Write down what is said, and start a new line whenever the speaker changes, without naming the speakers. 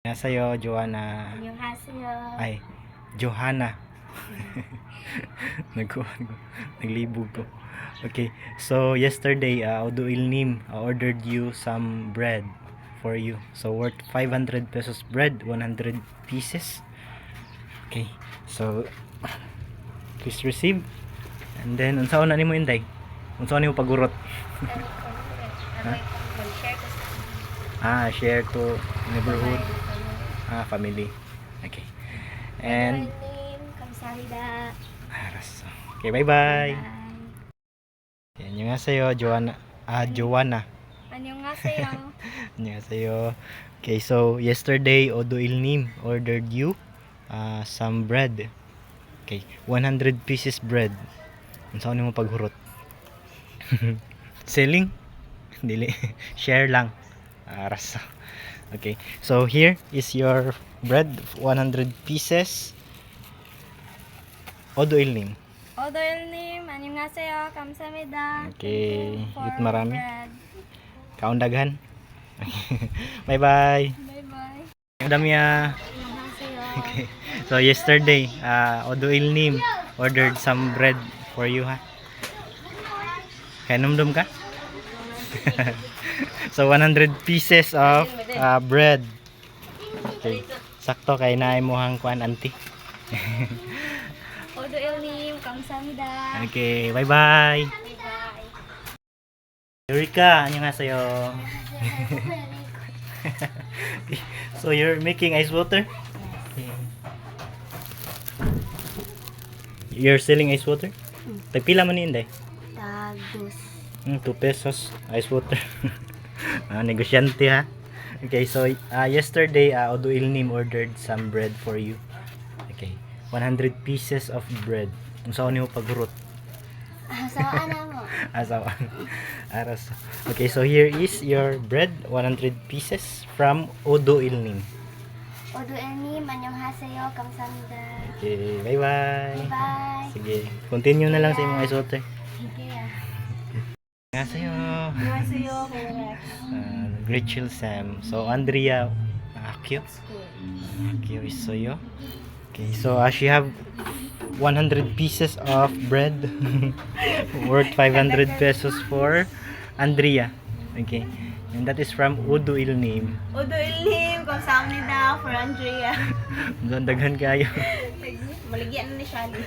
Sa'yo, Joanna.
안녕하세요.
Ay, Johanna. Naglibog ko. Okay, so yesterday, Odo Ilnim ordered you some bread for you. So worth 500 pesos bread, 100 pieces. Okay, so please receive. And then, unsaon na nimo inday? Unsaon nimo pagurot? Share to neighborhood. Family. Okay. And
감사합니다.
알았어. Okay, bye-bye. 안녕하세요, Joanna. Joanna.
안녕하세요.
안녕하세요. Okay, so yesterday Odo Ilnim ordered you some bread. Okay, 100 pieces bread. Unsa mo paghurot? Selling? Dili. Share lang. Arasa. Okay, so here is your bread, 100 pieces. Odo Ilnim.
오도일님 안녕하세요. 감사합니다.
Okay,
Thank you for
eat marami.
bread.
Kaon daghan. Bye-bye.
Bye-bye.
Damya.
안녕하세요.
Okay. So yesterday, Odo Ilnim ordered some bread for you, ha. Kaya numdum ka? So 100 pieces of bread. Okay. Sakto kay naay mo hang kuan auntie.
오도일님 감사합니다.
Okay, bye-bye.
Bye-bye.
Eureka, 안녕하세요. So you're making ice water? Okay. You're selling ice water? Tagpila man ni inday?
Tagdos.
2 pesos ice water. Negosyante ha. Okay, so yesterday Odo Ilnim ordered some bread for you. Okay, 100 pieces of bread. Unsa ni mo paghurot?
Saan na mo?
Asawan. Aras. Okay, so here is your bread, 100 pieces from Odo Ilnim.
오도일님 안녕하세요. 감사합니다.
Okay, bye-bye.
Bye.
Sige, continue na lang sa imong ice water.
Sige.
Annyeonghaseyo.
안녕하세요.
Rachel Sam. So Andrea Akio. Akio Isoyo. Okay, so she have 100 pieces of bread worth 500 pesos for Andrea. Okay. And that is from Odo Ilnim.
오도일님 감사합니다. For Andrea.
Daghan kayo.
Maligyan na ni Shani.